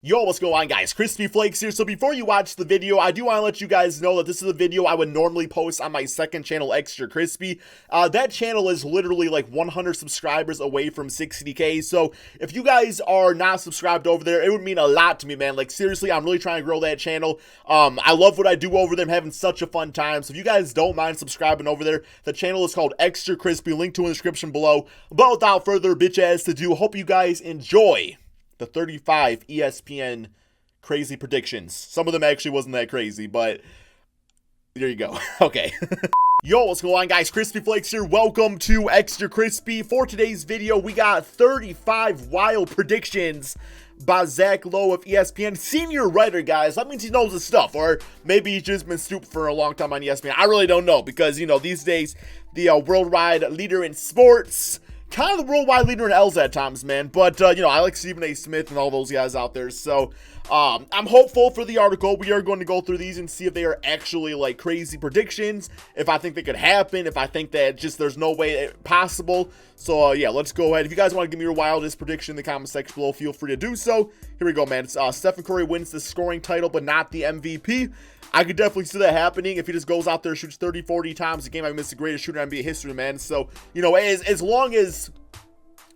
Yo, what's going on, guys? KrispyFlakes here. So before you watch the video, I do want to let you guys know that this is a video I would normally post on my second channel, Extra Crispy. That channel is literally like 100 subscribers away from 60K. So if you guys are not subscribed over there, it would mean a lot to me, man. Like, seriously, I'm really trying to grow that channel. I love what I do over there. I'm having such a fun time. So if you guys don't mind subscribing over there, the channel is called Extra Crispy. Link to in the description below. But without further bitch ass to do, hope you guys enjoy the 35 ESPN crazy predictions. Some of them actually wasn't that crazy, but there you go. Okay. Yo, what's going on, guys? KrispyFlakes here. Welcome to Extra Crispy. For today's video, we got 35 wild predictions by Zach Lowe of ESPN. Senior writer, guys. That means he knows his stuff, or maybe he's just been stupid for a long time on ESPN. I really don't know, because, you know, these days, the worldwide leader in sports, kind of the worldwide leader in L's at times, man. But, you know, I like Stephen A. Smith and all those guys out there. So, I'm hopeful for the article. We are going to go through these and see if they are actually, like, crazy predictions. If I think they could happen. If I think that just there's no way possible. So, yeah, let's go ahead. If you guys want to give me your wildest prediction in the comment section below, feel free to do so. Here we go, man. It's, Stephen Curry wins the scoring title, but not the MVP. I could definitely see that happening if he just goes out there, shoots 30, 40 times a game. I miss the greatest shooter in NBA history, man. So, you know, as long as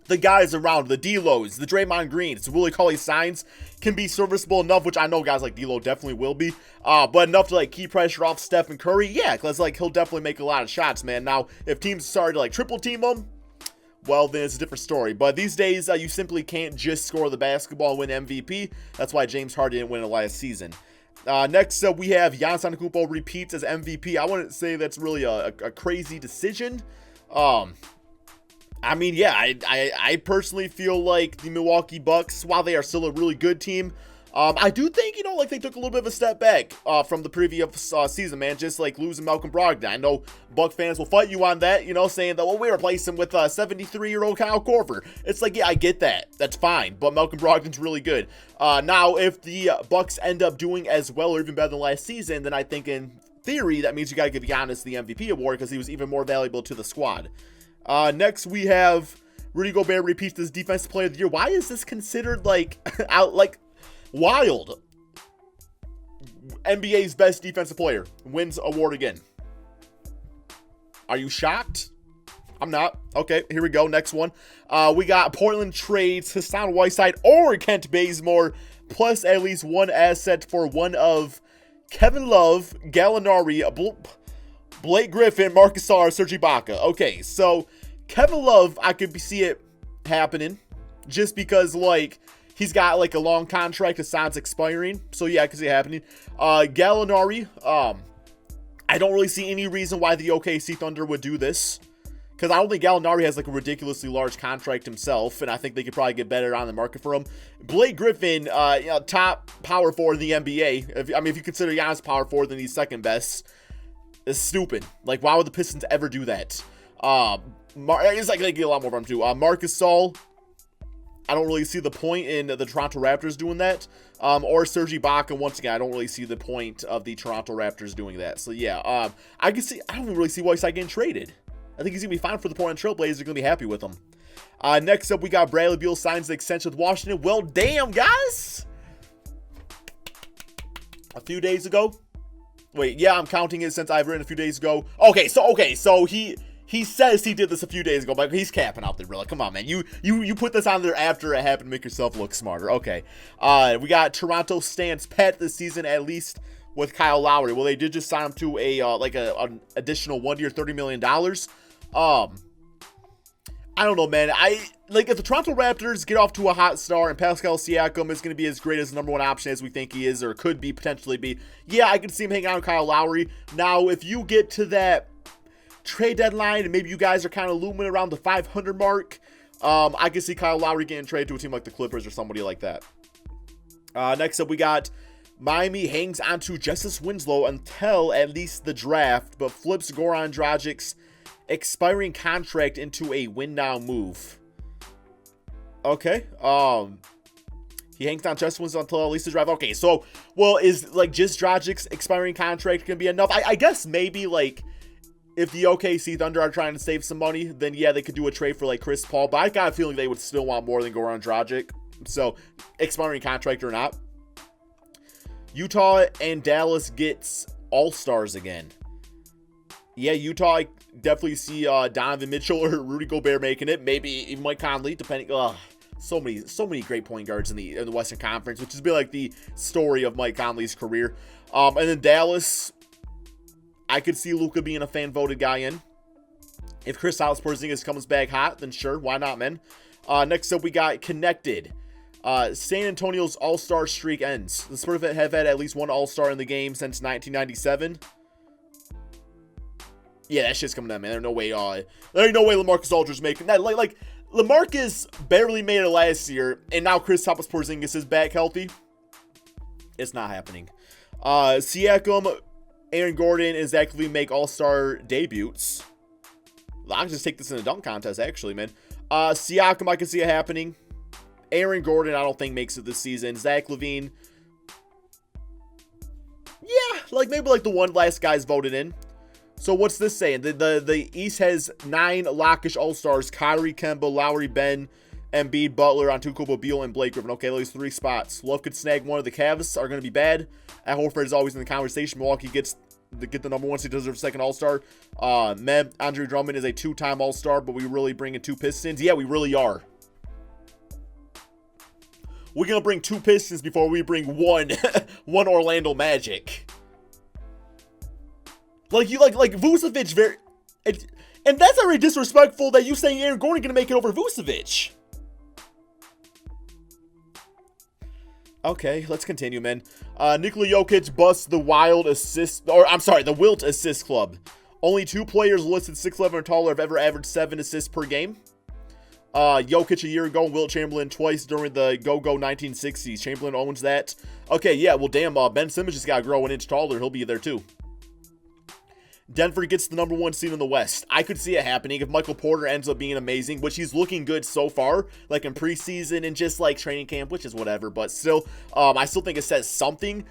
the guys around, the D-Lows, the Draymond Greens, the Willie Cauley-Steins can be serviceable enough, which I know guys like D-Lo definitely will be, but enough to, like, keep pressure off Stephen Curry, yeah, because, like, he'll definitely make a lot of shots, man. Now, if teams start to, like, triple team him, well, then it's a different story. But these days, you simply can't just score the basketball and win MVP. That's why James Harden didn't win it last season. Next up, we have Giannis Antetokounmpo repeats as MVP. I wouldn't say that's really a crazy decision. I mean, yeah, I personally feel like the Milwaukee Bucks, while they are still a really good team, I do think, you know, like, they took a little bit of a step back from the previous season, man, just like losing Malcolm Brogdon. I know Buck fans will fight you on that, you know, saying that, well, we replaced him with 73-year-old Kyle Korver. It's like, yeah, I get that. That's fine, but Malcolm Brogdon's really good. Now, if the Bucks end up doing as well or even better than last season, then I think in theory that means you got to give Giannis the MVP award because he was even more valuable to the squad. Next, we have Rudy Gobert repeats as Defensive Player of the Year. Why is this considered, like, wild? NBA's best defensive player wins award again. Are you shocked? I'm not. Okay, here we go. Next one. We got Portland trades Hassan Whiteside or Kent Bazemore, plus at least one asset for one of Kevin Love, Gallinari, Blake Griffin, Marcus Gasol, Serge Ibaka. Okay, so Kevin Love, I could see it happening just because, like, he's got, like, a long contract. Hassan's expiring. So, yeah, I could see it happening. Gallinari, I don't really see any reason why the OKC Thunder would do this, because I don't think Gallinari has, like, a ridiculously large contract himself, and I think they could probably get better on the market for him. Blake Griffin, you know, top power forward in the NBA. If you consider Giannis power forward, then he's second best. It's stupid. Like, why would the Pistons ever do that? It's like they get a lot more from him too. Marcus Gasol, I don't really see the point in the Toronto Raptors doing that. Or Serge Ibaka, once again, I don't really see the point of the Toronto Raptors doing that. So yeah, I don't really see why he's not getting traded. I think he's gonna be fine for the Portland Trailblazers. They're gonna be happy with him. Next up, we got Bradley Beal signs the extension with Washington. Well, damn, guys. A few days ago. Wait, yeah, I'm counting it since I've written a few days ago. Okay, so he says he did this a few days ago, but he's capping out there, bro. Like, come on, man. You put this on there after it happened to make yourself look smarter. Okay. We got Toronto stands pat this season, at least with Kyle Lowry. Well, they did just sign him to an additional 1 year, $30 million. I don't know, man. If the Toronto Raptors get off to a hot start and Pascal Siakam is going to be as great as the number one option as we think he is, or could be, potentially be, yeah, I can see him hanging out with Kyle Lowry. Now, if you get to that trade deadline and maybe you guys are kind of looming around the 500 mark, I can see Kyle Lowry getting traded to a team like the Clippers or somebody like that. Next up, we got Miami hangs onto Justice Winslow until at least the draft, but flips Goran Dragic's expiring contract into a win now move. Okay. He hangs on Justice Winslow until at least the draft. Okay, so, well, is, like, just Dragic's expiring contract gonna be enough? I guess maybe, like, if the OKC Thunder are trying to save some money, then yeah, they could do a trade for, like, Chris Paul, but I got a feeling they would still want more than Goran Dragic. So, expiring contract or not. Utah and Dallas gets all-stars again. Yeah, Utah, I definitely see Donovan Mitchell or Rudy Gobert making it. Maybe even Mike Conley, depending. So many great point guards in the Western Conference, which has been like the story of Mike Conley's career. And then Dallas, I could see Luka being a fan-voted guy in. If Kristaps Porzingis comes back hot, then sure, why not, man? Next up, we got connected. San Antonio's all-star streak ends. The Spurs have had at least one all-star in the game since 1997. Yeah, that shit's coming down, man. There's no way. There ain't no way LaMarcus Aldridge's making that. Like LaMarcus barely made it last year, and now Kristaps Porzingis is back healthy. It's not happening. Siakam, Aaron Gordon, and Zach LaVine make all-star debuts. I can just take this in a dunk contest, actually, man. Siakam, I can see it happening. Aaron Gordon, I don't think makes it this season. Zach LaVine, yeah, like maybe like the one last guy's voted in. So what's this saying? The East has 9 lockish all-stars: Kyrie, Kemba, Lowry, Ben, Embiid, Butler, Antetokounmpo, Beal, and Blake Griffin. Okay, those 3 spots. Love could snag one of the Cavs. Are going to be bad. Al Horford is always in the conversation. Milwaukee gets the number 1 seed, deserves second all-star. Andre Drummond is a 2-time all-star, but we really bring in 2 Pistons. Yeah, we really are. We're going to bring 2 Pistons before we bring one Orlando Magic. Like Vucevic, and that's already disrespectful that you saying Aaron Gordon going to make it over Vucevic. Okay, let's continue, man. Nikola Jokic busts the the Wilt assist club. Only 2 players listed 6'11" or taller have ever averaged 7 assists per game. Jokic a year ago, and Wilt Chamberlain twice during the go-go 1960s. Chamberlain owns that. Okay, yeah, well, damn, Ben Simmons just got to grow an inch taller. He'll be there, too. Denver gets the number 1 seed in the West. I could see it happening if Michael Porter ends up being amazing, which he's looking good so far, like in preseason and just like training camp, which is whatever, but still, I still think it says something.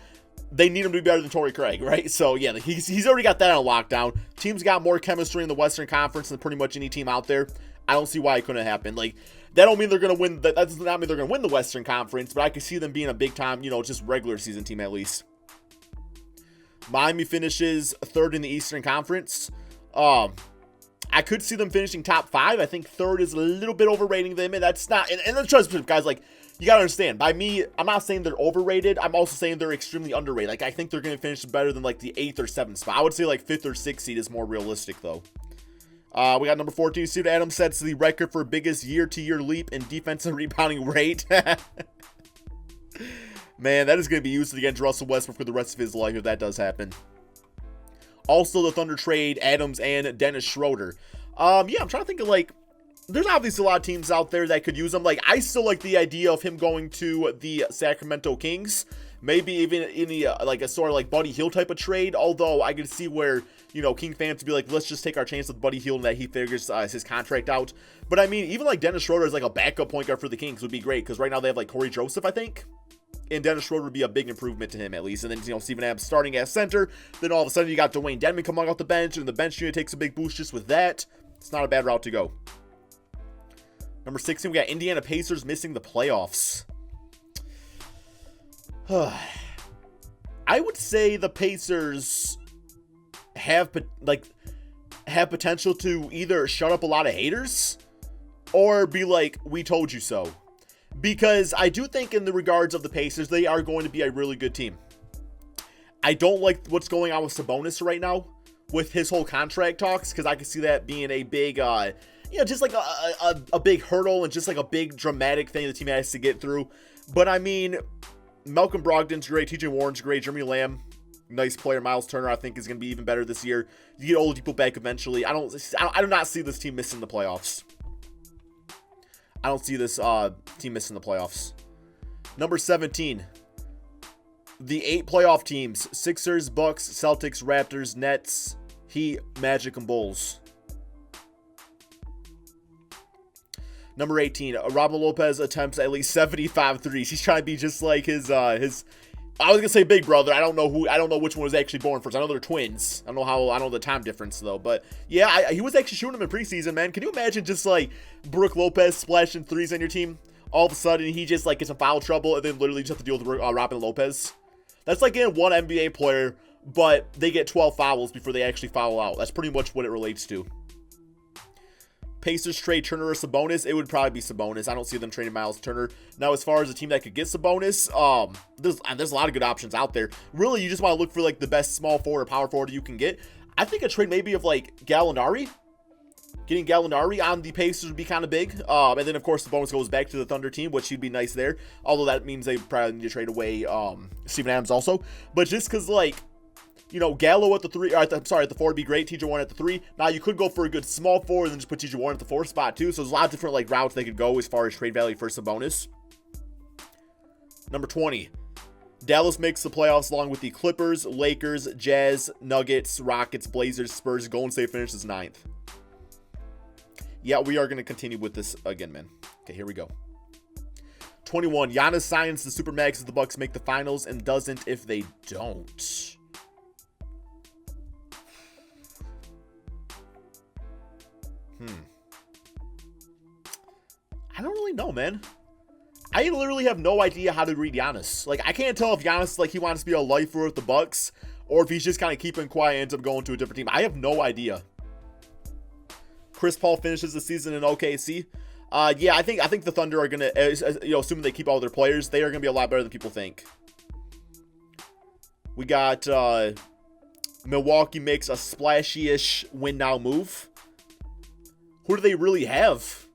They need him to be better than Torrey Craig, right? So yeah, he's already got that on lockdown. Team's got more chemistry in the Western Conference than pretty much any team out there. I don't see why it couldn't happen. Like, that don't mean they're going to win. That does not mean they're going to win the Western Conference, but I could see them being a big time, just regular season team at least. Miami finishes 3rd in the Eastern Conference. I could see them finishing top 5. I think 3rd is a little bit overrating them, and that's not. And the trust guys, like, you gotta understand. By me, I'm not saying they're overrated. I'm also saying they're extremely underrated. Like, I think they're gonna finish better than like the 8th or 7th spot. I would say like 5th or 6th seed is more realistic though. We got number 14. Steven Adams sets the record for biggest year-to-year leap in defensive rebounding rate. Man, that is going to be used against Russell Westbrook for the rest of his life if that does happen. Also, the Thunder trade Adams and Dennis Schroeder. Yeah, I'm trying to think of, like, there's obviously a lot of teams out there that could use him. Like, I still like the idea of him going to the Sacramento Kings. Maybe even in the, like, a sort of, like, Buddy Hield type of trade. Although, I can see where, King fans would be like, let's just take our chance with Buddy Hield and that he figures his contract out. But, I mean, even, like, Dennis Schroeder as, like, a backup point guard for the Kings would be great. Because right now they have, like, Corey Joseph, I think. And Dennis Schroeder would be a big improvement to him, at least. And then, Steven Adams starting at center. Then all of a sudden, you got Dwayne Dedmon coming off the bench. And the bench unit takes a big boost just with that. It's not a bad route to go. Number 16, we got Indiana Pacers missing the playoffs. I would say the Pacers have potential to either shut up a lot of haters or be like, we told you so. Because I do think in the regards of the Pacers, they are going to be a really good team. I don't like what's going on with Sabonis right now with his whole contract talks, because I can see that being a big, just like a big hurdle and just like a big dramatic thing the team has to get through. But I mean, Malcolm Brogdon's great, TJ Warren's great, Jeremy Lamb, nice player. Miles Turner, I think, is going to be even better this year. You get Oladipo back eventually. I do not see this team missing the playoffs. I don't see this team missing the playoffs. Number 17. The 8 playoff teams: Sixers, Bucks, Celtics, Raptors, Nets, Heat, Magic, and Bulls. Number 18. Robin Lopez attempts at least 75 threes. He's trying to be just like his I was gonna say big brother. I don't know which one was actually born first. I know they're twins. I don't know the time difference though. But yeah, he was actually shooting them in preseason, man. Can you imagine just like Brook Lopez splashing threes on your team? all of a sudden he just like gets in foul trouble and then literally just have to deal with Robin Lopez. That's like getting one NBA player, but they get 12 fouls before they actually foul out. That's pretty much what it relates to. Pacers trade Turner or Sabonis. It would probably be Sabonis. I don't see them trading Miles Turner. Now, as far as a team that could get Sabonis, there's a lot of good options out there. Really, you just want to look for like the best small forward or power forward you can get. I think a trade maybe of like Gallinari. Getting Gallinari on the Pacers would be kind of big. And then, of course, Sabonis goes back to the Thunder team, which would be nice there. Although that means they probably need to trade away Steven Adams also. But just because, like, you know, Gallo at the 3, at the 4 would be great. TJ Warren at the 3. Now, you could go for a good small 4 and then just put TJ Warren at the 4 spot, too. So, there's a lot of different, like, routes they could go as far as trade value for Sabonis. Number 20. Dallas makes the playoffs along with the Clippers, Lakers, Jazz, Nuggets, Rockets, Blazers, Spurs. Golden State finishes 9th. Yeah, we are going to continue with this again, man. Okay, here we go. 21. Giannis signs the Supermax if the Bucks make the finals and doesn't if they don't. I don't really know, man. I literally have no idea how to read Giannis. Like, I can't tell if Giannis, like, he wants to be a lifer with the Bucks or if he's just kind of keeping quiet and ends up going to a different team. I have no idea. Chris Paul finishes the season in OKC. Yeah, I think the Thunder are gonna, assuming they keep all their players, they are gonna be a lot better than people think. We got Milwaukee makes a splashy-ish win now move. Who do they really have?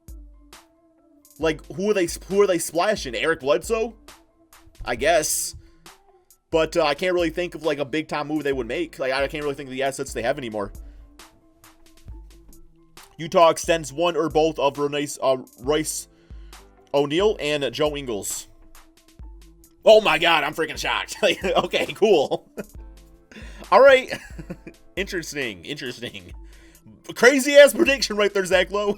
Like, who are they splashing? Eric Bledsoe? I guess. But I can't really think of like a big time move they would make. Like, I can't really think of the assets they have anymore. Utah extends one or both of Royce O'Neal and Joe Ingles. Oh my God, I'm freaking shocked. Okay, cool. All right. Interesting. Crazy ass prediction right there, Zach Lowe.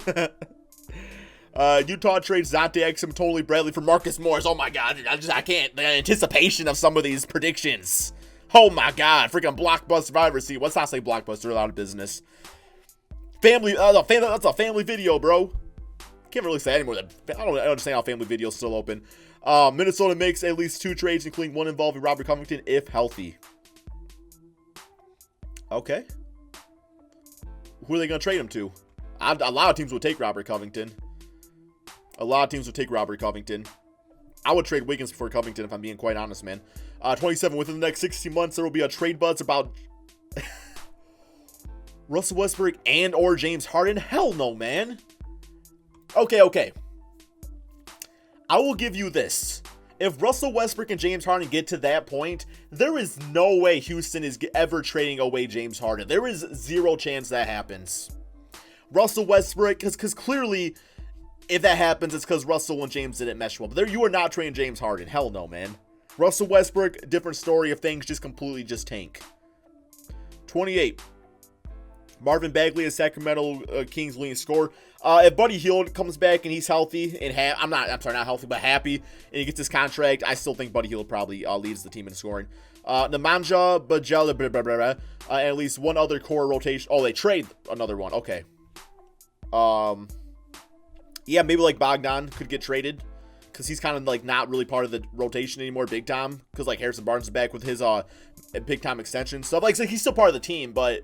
Utah trades Dante Exum, totally Bradley for Marcus Morris. Oh my God, I can't. The anticipation of some of these predictions. Oh my God, freaking blockbuster Survivor seat. Let's not say blockbuster, they're out of business. Family, that's a family video, bro. Can't really say anymore. I don't understand how family video's still open. Minnesota makes at least 2 trades, including one involving Robert Covington, if healthy. Okay. Who are they going to trade him to? A lot of teams would take Robert Covington. I would trade Wiggins before Covington, if I'm being quite honest, man. 27. Within the next 16 months, there will be a trade buzz about Russell Westbrook and or James Harden. Hell no, man. Okay. I will give you this. If Russell Westbrook and James Harden get to that point, there is no way Houston is ever trading away James Harden. There is zero chance that happens. Russell Westbrook, because clearly, if that happens, it's because Russell and James didn't mesh well. But you are not trading James Harden. Hell no, man. Russell Westbrook, different story if things just completely tank. 28. Marvin Bagley is Sacramento Kings leading scorer. If Buddy Hield comes back and he's healthy and not healthy, but happy, and he gets his contract, I still think Buddy Hield probably leads the team in scoring. Nemanja Bjelica, and at least one other core rotation. Oh, they trade another one. Okay. Yeah, maybe like Bogdan could get traded because he's kind of like not really part of the rotation anymore, big time. Because like Harrison Barnes is back with his big time extension stuff. Like, so he's still part of the team, but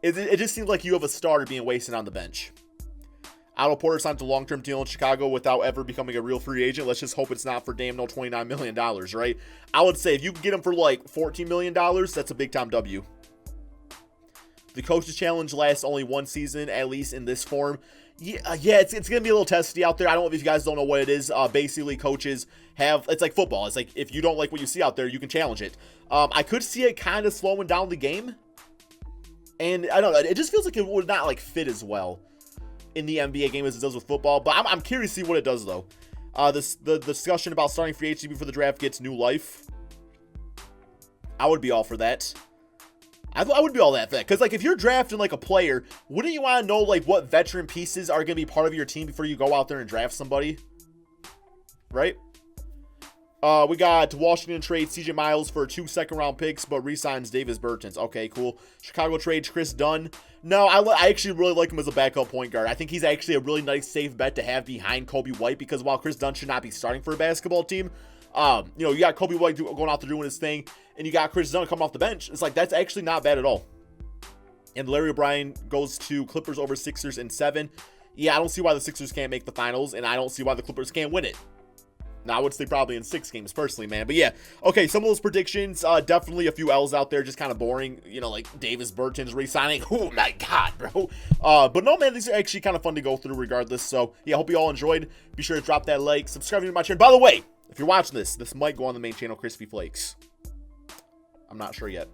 it just seems like you have a starter being wasted on the bench. Otto Porter signed a long-term deal in Chicago without ever becoming a real free agent. Let's just hope it's not for damn no $29 million, right? I would say if you can get him for like $14 million, that's a big-time W. The Coach's Challenge lasts only one season, at least in this form. Yeah, it's going to be a little testy out there. I don't know if you guys don't know what it is. Basically, coaches it's like football. It's like if you don't like what you see out there, you can challenge it. I could see it kind of slowing down the game. And I don't know, it just feels like it would not like fit as well in the NBA game as it does with football. But I'm curious to see what it does, though. The discussion about starting free agency before the draft gets new life. I would be all for that. I would be all that for that. Because, like, if you're drafting, like, a player, wouldn't you want to know, like, what veteran pieces are going to be part of your team before you go out there and draft somebody? Right? We got Washington trade CJ Miles for 2 second-round picks, but re-signs Davis Bertans. Okay, cool. Chicago trades Chris Dunn. No, I actually really like him as a backup point guard. I think he's actually a really nice, safe bet to have behind Kobe White, because while Chris Dunn should not be starting for a basketball team, you got Kobe White going out there doing his thing, and you got Chris Dunn coming off the bench. It's like, that's actually not bad at all. And Larry O'Brien goes to Clippers over Sixers in 7. Yeah, I don't see why the Sixers can't make the finals, and I don't see why the Clippers can't win it. Now, I would say probably in 6 games personally, man. But yeah, okay, some of those predictions, definitely a few L's out there, just kind of boring. Like Davis Bertans re-signing. Oh my God, bro. But no, man, these are actually kind of fun to go through regardless. So yeah, hope you all enjoyed. Be sure to drop that like, subscribe to my channel. By the way, if you're watching this might go on the main channel, KrispyFlakes. I'm not sure yet.